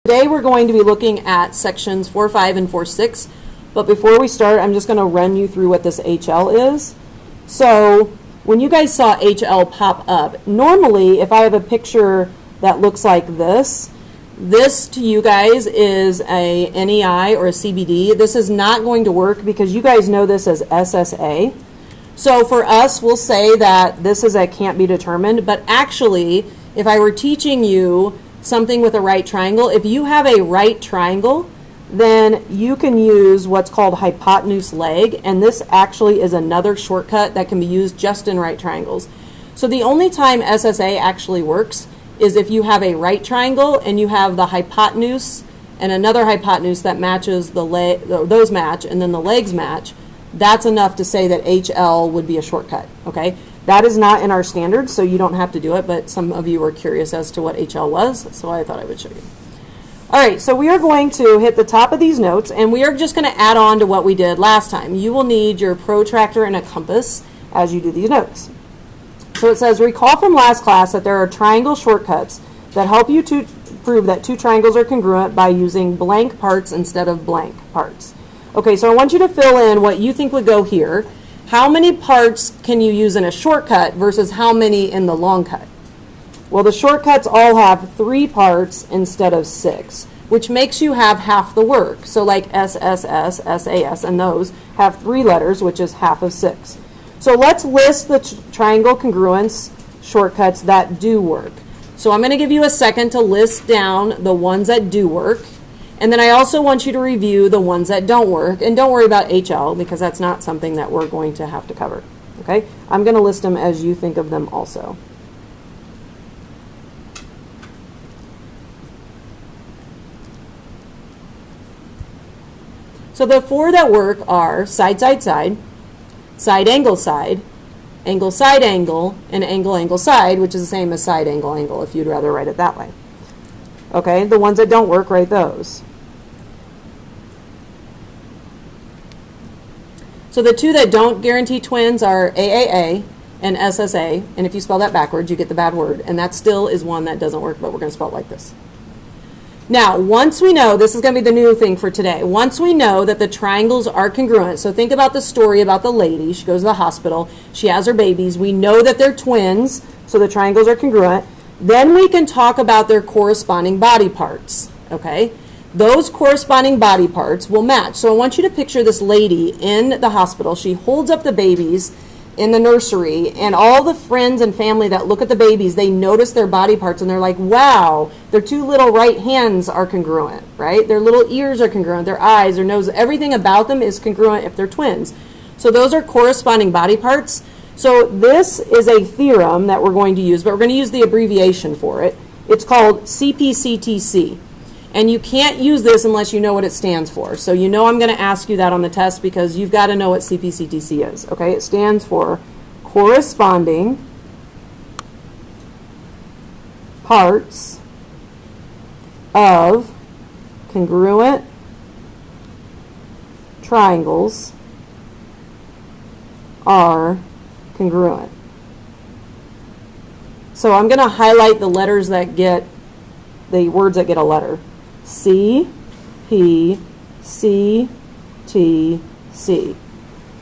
Today we're going to be looking at sections 4.5 and 4.6, but before we start, I'm just going to run you through what this HL is. So when you guys saw HL pop up, normally if I have a picture that looks like this to you guys is a NEI or a CBD. This is not going to work because you guys know this as SSA. So for us, we'll say that this is a can't be determined, but actually, if I were teaching you something with a right triangle, if you have a right triangle, then you can use what's called hypotenuse leg, and this actually is another shortcut that can be used just in right triangles. So the only time SSA actually works is if you have a right triangle and you have the hypotenuse and another hypotenuse that matches the leg, those match, and then the legs match. That's enough to say that HL would be a shortcut, okay? That is not in our standards, so you don't have to do it, but some of you were curious as to what HL was, so I thought I would show you. All right, so we are going to hit the top of these notes, and we are just going to add on to what we did last time. You will need your protractor and a compass as you do these notes. So it says, recall from last class that there are triangle shortcuts that help you to prove that two triangles are congruent by using blank parts instead of blank parts. Okay, so I want you to fill in what you think would go here. How many parts can you use in a shortcut versus how many in the long cut? Well, the shortcuts all have 3 parts instead of 6, which makes you have half the work. So like SSS, SAS, and those have 3 letters, which is half of 6. So let's list the triangle congruence shortcuts that do work. So I'm going to give you a second to list down the ones that do work. And then I also want you to review the ones that don't work. And don't worry about HL because that's not something that we're going to have to cover. Okay? I'm going to list them as you think of them also. So the 4 that work are side, side, side, side, angle, side, angle, side, angle, and angle, angle, side, which is the same as side, angle, angle, if you'd rather write it that way. Okay, the ones that don't work, write those. So the 2 that don't guarantee twins are AAA and SSA, and if you spell that backwards, you get the bad word, and that still is one that doesn't work, but we're going to spell it like this. Now, once we know, this is going to be the new thing for today, once we know that the triangles are congruent, so think about the story about the lady. She goes to the hospital, she has her babies, we know that they're twins, so the triangles are congruent. Then we can talk about their corresponding body parts, okay? Those corresponding body parts will match. So I want you to picture this lady in the hospital. She holds up the babies in the nursery, and all the friends and family that look at the babies, they notice their body parts, and they're like, wow, their 2 little right hands are congruent, right? Their little ears are congruent, their eyes, their nose, everything about them is congruent if they're twins. So those are corresponding body parts. So this is a theorem that we're going to use, but we're going to use the abbreviation for it. It's called CPCTC. And you can't use this unless you know what it stands for. So you know I'm going to ask you that on the test because you've got to know what CPCTC is. Okay, it stands for corresponding parts of congruent triangles are congruent. So I'm going to highlight the letters that get, the words that get a letter. C, P, C, T, C.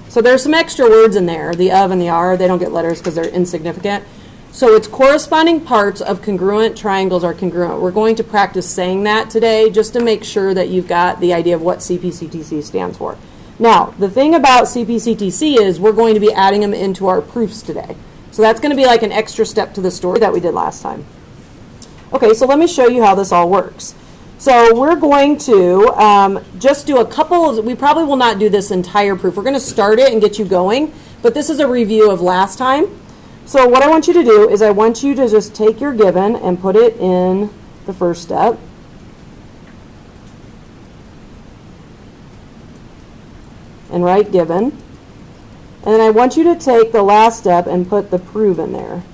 So there's some extra words in there, the of and the are. They don't get letters because they're insignificant. So it's corresponding parts of congruent triangles are congruent. We're going to practice saying that today just to make sure that you've got the idea of what CPCTC stands for. Now, the thing about CPCTC is we're going to be adding them into our proofs today. So that's going to be like an extra step to the story that we did last time. Okay, so let me show you how this all works. So we're going to just do a couple of, we probably will not do this entire proof. We're going to start it and get you going, but this is a review of last time. So what I want you to do is I want you to just take your given and put it in the first step. And write given. And then I want you to take the last step and put the prove in there.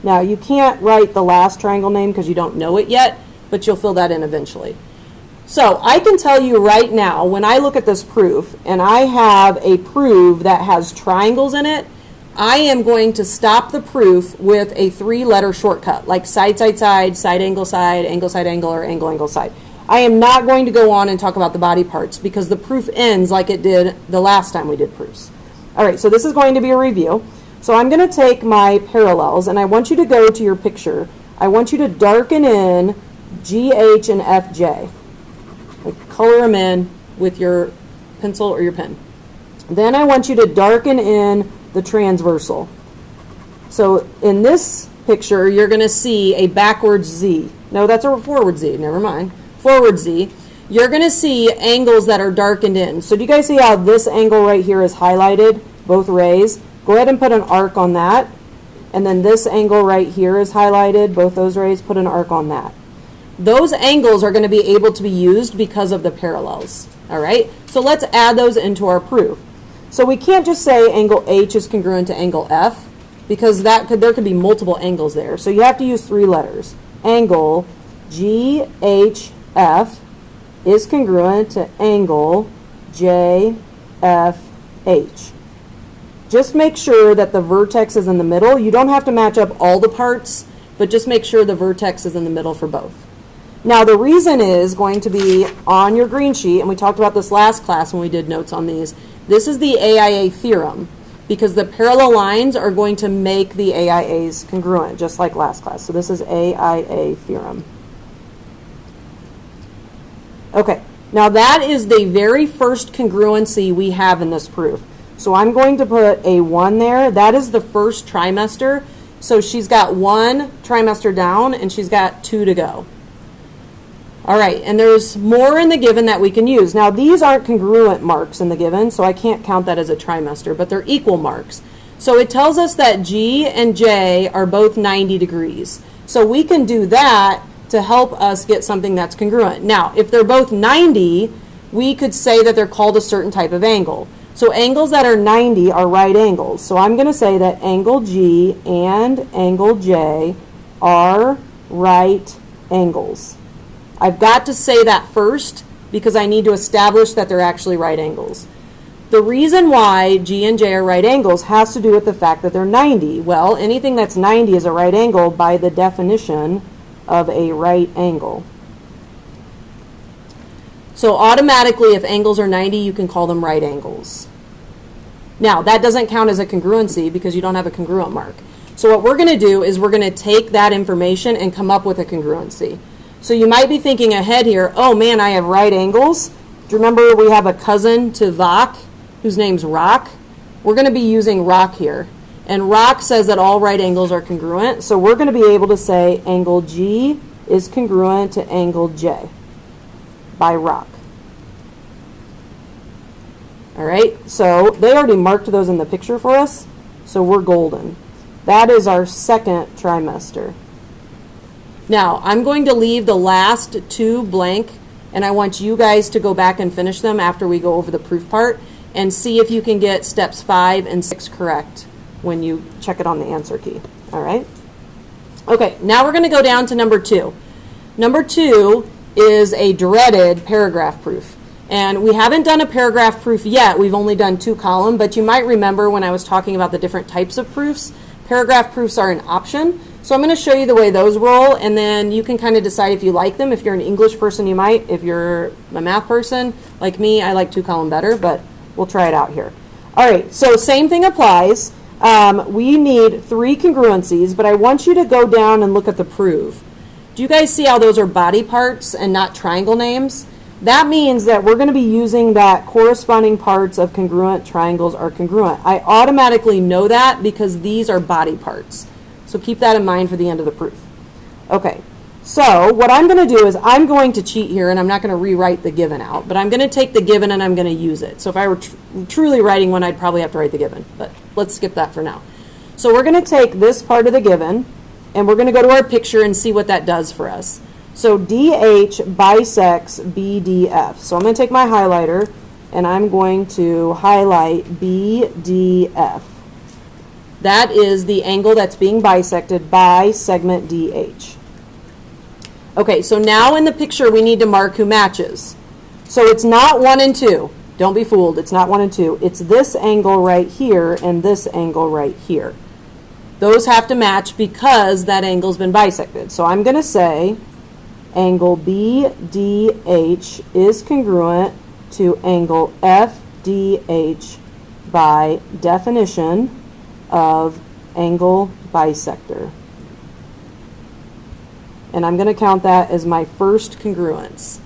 Now you can't write the last triangle name because you don't know it yet, but you'll fill that in eventually. So I can tell you right now, when I look at this proof, and I have a proof that has triangles in it, I am going to stop the proof with a 3-letter shortcut, like side, side, side, side, angle, angle, or angle, angle, side. I am not going to go on and talk about the body parts because the proof ends like it did the last time we did proofs. All right, so this is going to be a review. So I'm going to take my parallels, and I want you to go to your picture. I want you to darken in GH and FJ. Like color them in with your pencil or your pen. Then I want you to darken in the transversal. So in this picture, you're going to see a backwards Z. No, that's a forward Z. Never mind. Forward Z. You're going to see angles that are darkened in. So do you guys see how this angle right here is highlighted, both rays? Go ahead and put an arc on that. And then this angle right here is highlighted, both those rays, put an arc on that. Those angles are going to be able to be used because of the parallels. All right? So let's add those into our proof. So we can't just say angle H is congruent to angle F because there could be multiple angles there. So you have to use 3 letters. Angle GHF is congruent to angle JFH. Just make sure that the vertex is in the middle. You don't have to match up all the parts, but just make sure the vertex is in the middle for both. Now the reason is going to be on your green sheet, and we talked about this last class when we did notes on these. This is the AIA theorem because the parallel lines are going to make the AIAs congruent, just like last class. So this is AIA theorem. Okay, now that is the very first congruency we have in this proof. So I'm going to put a 1 there. That is the first trimester. So she's got 1 trimester down and she's got 2 to go. All right, and there's more in the given that we can use. Now these aren't congruent marks in the given, so I can't count that as a trimester, but they're equal marks. So it tells us that G and J are both 90 degrees. So we can do that to help us get something that's congruent. Now, if they're both 90, we could say that they're called a certain type of angle. So angles that are 90 are right angles. So I'm going to say that angle G and angle J are right angles. I've got to say that first because I need to establish that they're actually right angles. The reason why G and J are right angles has to do with the fact that they're 90. Well, anything that's 90 is a right angle by the definition of a right angle. So automatically, if angles are 90, you can call them right angles. Now, that doesn't count as a congruency because you don't have a congruent mark. So what we're going to do is we're going to take that information and come up with a congruency. So you might be thinking ahead here, oh man, I have right angles. Do you remember we have a cousin to Vach whose name's Rock? We're going to be using Rock here. And Rock says that all right angles are congruent. So we're going to be able to say angle G is congruent to angle J by Rock. All right, so they already marked those in the picture for us, so we're golden. That is our second trimester. Now, I'm going to leave the last 2 blank, and I want you guys to go back and finish them after we go over the proof part and see if you can get steps 5 and 6 correct when you check it on the answer key. All right? Okay, now we're going to go down to number 2. Number 2 is a dreaded paragraph proof. And we haven't done a paragraph proof yet. We've only done 2 column, but you might remember when I was talking about the different types of proofs, paragraph proofs are an option. So I'm going to show you the way those roll, and then you can kind of decide if you like them. If you're an English person, you might. If you're a math person, like me, I like 2 column better, but we'll try it out here. All right, so same thing applies. We need 3 congruencies, but I want you to go down and look at the proof. Do you guys see how those are body parts and not triangle names? That means that we're going to be using that corresponding parts of congruent triangles are congruent. I automatically know that because these are body parts. So keep that in mind for the end of the proof. Okay, so what I'm going to do is I'm going to cheat here, and I'm not going to rewrite the given out, but I'm going to take the given and I'm going to use it. So if I were truly writing one, I'd probably have to write the given, but let's skip that for now. So we're going to take this part of the given, and we're going to go to our picture and see what that does for us. So DH bisects BDF. So I'm going to take my highlighter, and I'm going to highlight BDF. That is the angle that's being bisected by segment DH. Okay, so now in the picture we need to mark who matches. So it's not 1 and 2. Don't be fooled. It's not 1 and 2. It's this angle right here and this angle right here. Those have to match because that angle's been bisected. So I'm going to say angle BDH is congruent to angle FDH by definition of angle bisector. And I'm going to count that as my first congruence.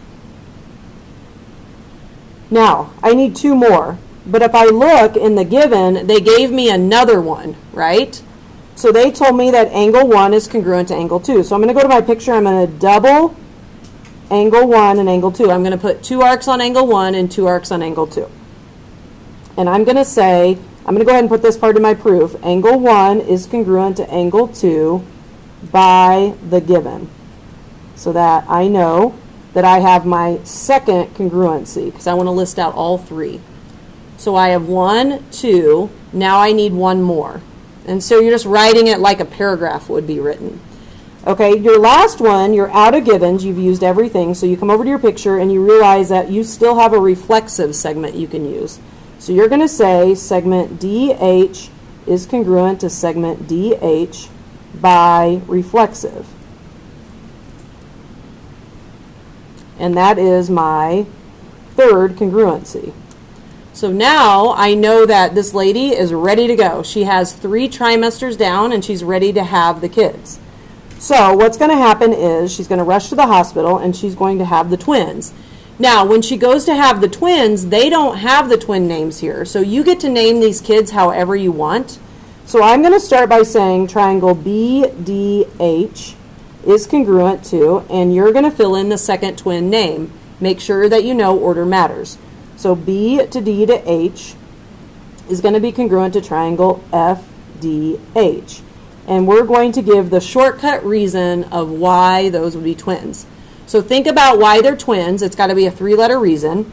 Now, I need 2 more. But if I look in the given, they gave me another one, right? So they told me that angle 1 is congruent to angle 2. So I'm going to go to my picture. I'm going to double angle 1 and angle 2. I'm going to put 2 arcs on angle 1 and 2 arcs on angle 2. And I'm going to say, I'm going to go ahead and put this part in my proof. Angle 1 is congruent to angle 2 by the given. So that I know that I have my second congruency, because I want to list out all 3. So I have 1, 2, now I need 1 more. And so you're just writing it like a paragraph would be written. Okay, your last one, you're out of givens, you've used everything, so you come over to your picture and you realize that you still have a reflexive segment you can use. So you're going to say segment DH is congruent to segment DH by reflexive. And that is my third congruency. So now I know that this lady is ready to go. She has 3 trimesters down and she's ready to have the kids. So what's going to happen is she's going to rush to the hospital and she's going to have the twins. Now, when she goes to have the twins, they don't have the twin names here. So you get to name these kids however you want. So I'm going to start by saying triangle BDH is congruent to, and you're going to fill in the second twin name. Make sure that you know order matters. So B to D to H is going to be congruent to triangle FDH. And we're going to give the shortcut reason of why those would be twins. So think about why they're twins. It's got to be a 3-letter reason.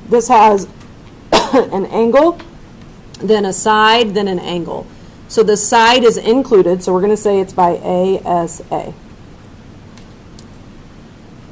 This has an angle, then a side, then an angle. So the side is included, so we're going to say it's by ASA.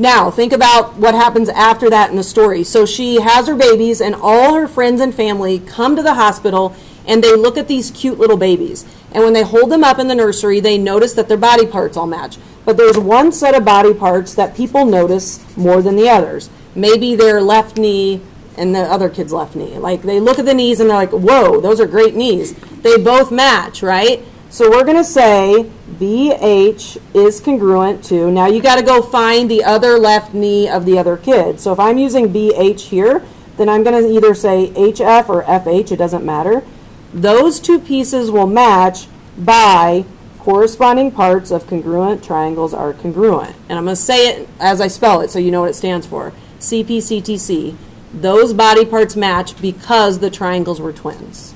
Now, think about what happens after that in the story. So she has her babies, and all her friends and family come to the hospital, and they look at these cute little babies. And when they hold them up in the nursery, they notice that their body parts all match. But there's one set of body parts that people notice more than the others. Maybe their left knee and the other kid's left knee. Like, they look at the knees and they're like, whoa, those are great knees. They both match, right? So we're going to say BH is congruent to, now you got to go find the other left knee of the other kid. So if I'm using BH here, then I'm going to either say HF or FH, it doesn't matter. Those 2 pieces will match by corresponding parts of congruent triangles are congruent. And I'm going to say it as I spell it so you know what it stands for. CPCTC. Those body parts match because the triangles were twins.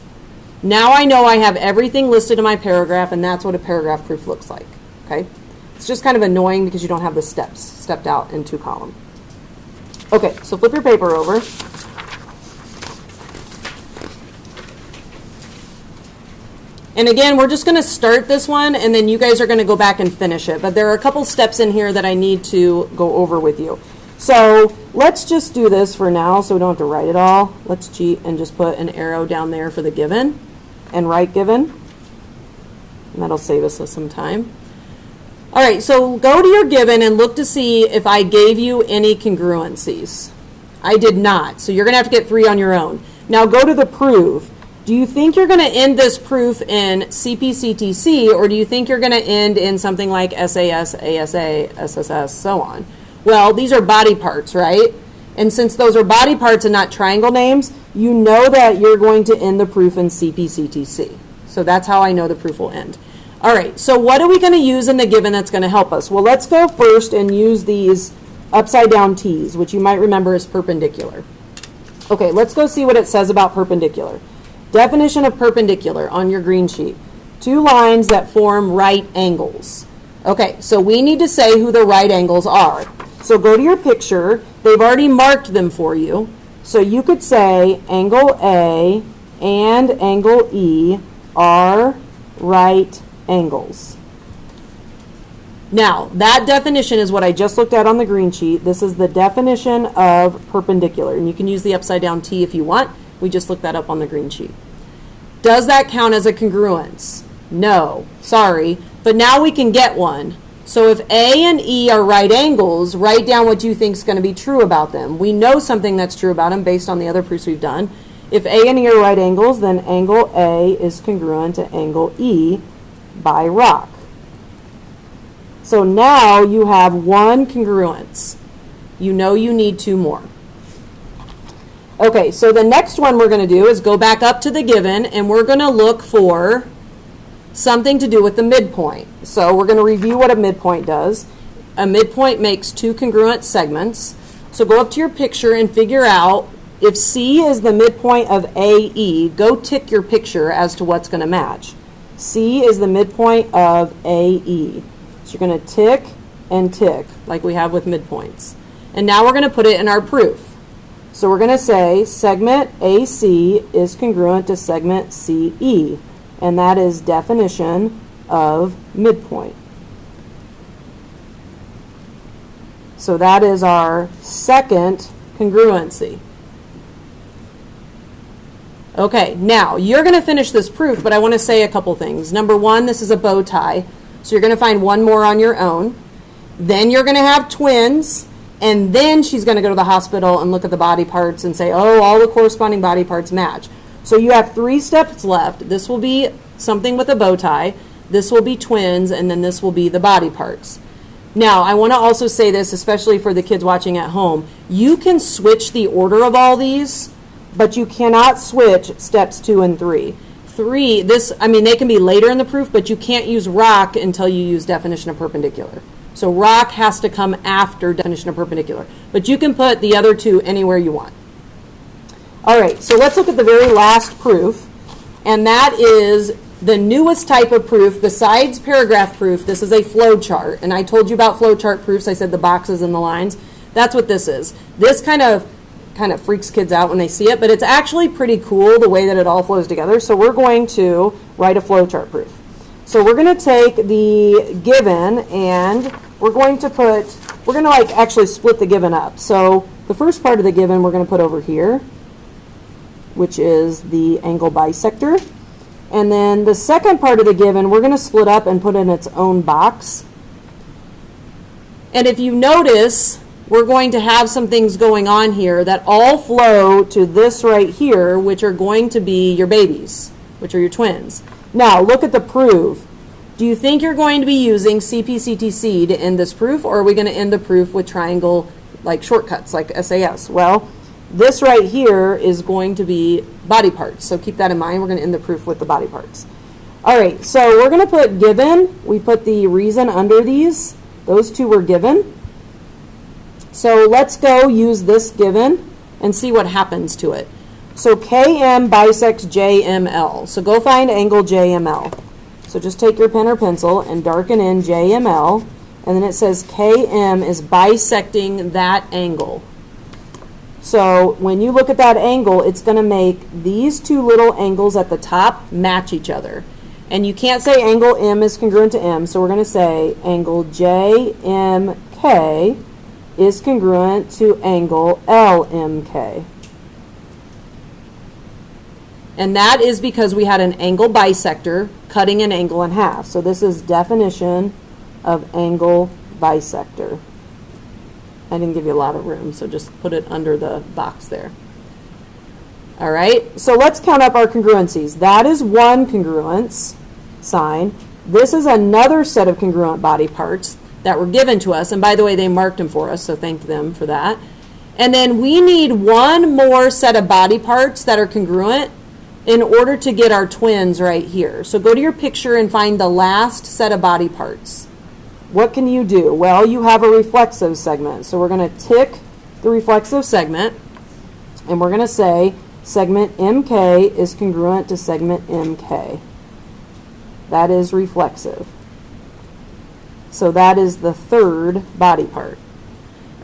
Now I know I have everything listed in my paragraph, and that's what a paragraph proof looks like. Okay? It's just kind of annoying because you don't have the steps stepped out in 2 column. Okay, so flip your paper over. And again, we're just going to start this one, and then you guys are going to go back and finish it. But there are a couple steps in here that I need to go over with you. So let's just do this for now so we don't have to write it all. Let's cheat and just put an arrow down there for the given and write given. And that'll save us some time. All right, so go to your given and look to see if I gave you any congruencies. I did not, so you're going to have to get 3 on your own. Now go to the proof. Do you think you're going to end this proof in CPCTC, or do you think you're going to end in something like SAS, ASA, SSS, so on? Well, these are body parts, right? And since those are body parts and not triangle names, you know that you're going to end the proof in CPCTC. So that's how I know the proof will end. All right, so what are we going to use in the given that's going to help us? Well, let's go first and use these upside down T's, which you might remember is perpendicular. Okay, let's go see what it says about perpendicular. Definition of perpendicular on your green sheet. 2 lines that form right angles. Okay, so we need to say who the right angles are. So go to your picture. They've already marked them for you. So you could say angle A and angle E are right angles. Now, that definition is what I just looked at on the green sheet. This is the definition of perpendicular, and you can use the upside down T if you want. We just looked that up on the green sheet. Does that count as a congruence? No, sorry, but now we can get one. So if A and E are right angles, write down what you think is going to be true about them. We know something that's true about them based on the other proofs we've done. If A and E are right angles, then angle A is congruent to angle E by ROC. So now you have one congruence. You know you need two more. Okay, so the next one we're going to do is go back up to the given, and we're going to look for something to do with the midpoint. So we're going to review what a midpoint does. A midpoint makes two congruent segments. So go up to your picture and figure out if C is the midpoint of AE, go tick your picture as to what's going to match. C is the midpoint of AE. So you're going to tick and tick like we have with midpoints. And now we're going to put it in our proof. So we're going to say segment AC is congruent to segment CE. And that is definition of midpoint. So that is our second congruency. Okay, now you're going to finish this proof, but I want to say a couple things. Number one, this is a bow tie. So you're going to find one more on your own. Then you're going to have twins. And then she's going to go to the hospital and look at the body parts and say, oh, all the corresponding body parts match. So you have 3 steps left. This will be something with a bow tie. This will be twins, and then this will be the body parts. Now, I want to also say this, especially for the kids watching at home. You can switch the order of all these, but you cannot switch steps 2 and 3. 3, they can be later in the proof, but you can't use ROC until you use definition of perpendicular. So ROC has to come after definition of perpendicular. But you can put the other 2 anywhere you want. All right, so let's look at the very last proof. And that is the newest type of proof besides paragraph proof. This is a flow chart. And I told you about flow chart proofs. I said the boxes and the lines. That's what this is. This kind of freaks kids out when they see it, but it's actually pretty cool the way that it all flows together. So we're going to write a flow chart proof. So we're going to take the given and we're going to actually split the given up. So the first part of the given we're going to put over here, which is the angle bisector. And then the second part of the given we're going to split up and put in its own box. And if you notice, we're going to have some things going on here that all flow to this right here, which are going to be your babies, which are your twins. Now, look at the proof. Do you think you're going to be using CPCTC to end this proof, or are we going to end the proof with triangle like shortcuts, like SAS? Well, this right here is going to be body parts, so keep that in mind. We're going to end the proof with the body parts. All right, so we're going to put given. We put the reason under these. Those 2 were given. So let's go use this given and see what happens to it. So KM bisects JML. So go find angle JML. So just take your pen or pencil and darken in JML. And then it says KM is bisecting that angle. So when you look at that angle, it's going to make these 2 little angles at the top match each other. And you can't say angle M is congruent to M. So we're going to say angle JMK is congruent to angle LMK. And that is because we had an angle bisector cutting an angle in half. So this is definition of angle bisector. I didn't give you a lot of room, so just put it under the box there. All right, so let's count up our congruencies. That is one congruence sign. This is another set of congruent body parts that were given to us. And by the way, they marked them for us, so thank them for that. And then we need one more set of body parts that are congruent in order to get our twins right here. So go to your picture and find the last set of body parts. What can you do? Well, you have a reflexive segment. So we're going to tick the reflexive segment, and we're going to say segment MK is congruent to segment MK. That is reflexive. So that is the third body part.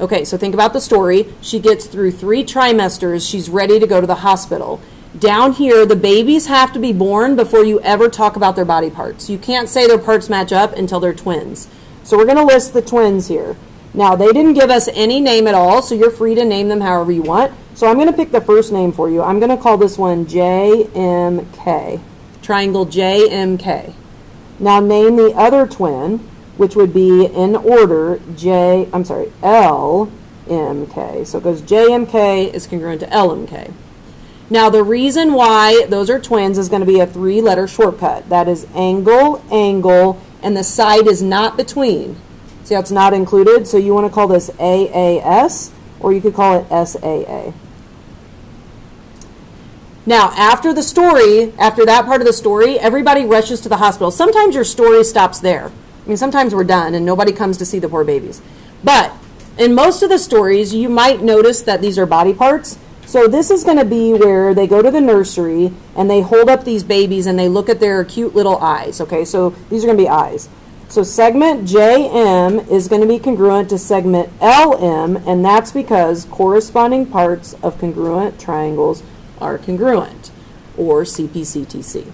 Okay, so think about the story. She gets through 3 trimesters. She's ready to go to the hospital. Down here, the babies have to be born before you ever talk about their body parts. You can't say their parts match up until they're twins. So we're going to list the twins here. Now, they didn't give us any name at all, so you're free to name them however you want. So I'm going to pick the first name for you. I'm going to call this one JMK. Triangle JMK. Now name the other twin, which would be in order LMK. So it goes JMK is congruent to LMK. Now the reason why those are twins is going to be a 3-letter shortcut. That is angle, angle, and the side is not between. See how it's not included? So you want to call this AAS, or you could call it SAA. Now, after the story, after that part of the story, everybody rushes to the hospital. Sometimes your story stops there. I mean, sometimes we're done and nobody comes to see the poor babies. But in most of the stories, you might notice that these are body parts. So this is going to be where they go to the nursery and they hold up these babies and they look at their cute little eyes. Okay, so these are going to be eyes. So segment JM is going to be congruent to segment LM, and that's because corresponding parts of congruent triangles are congruent, or CPCTC.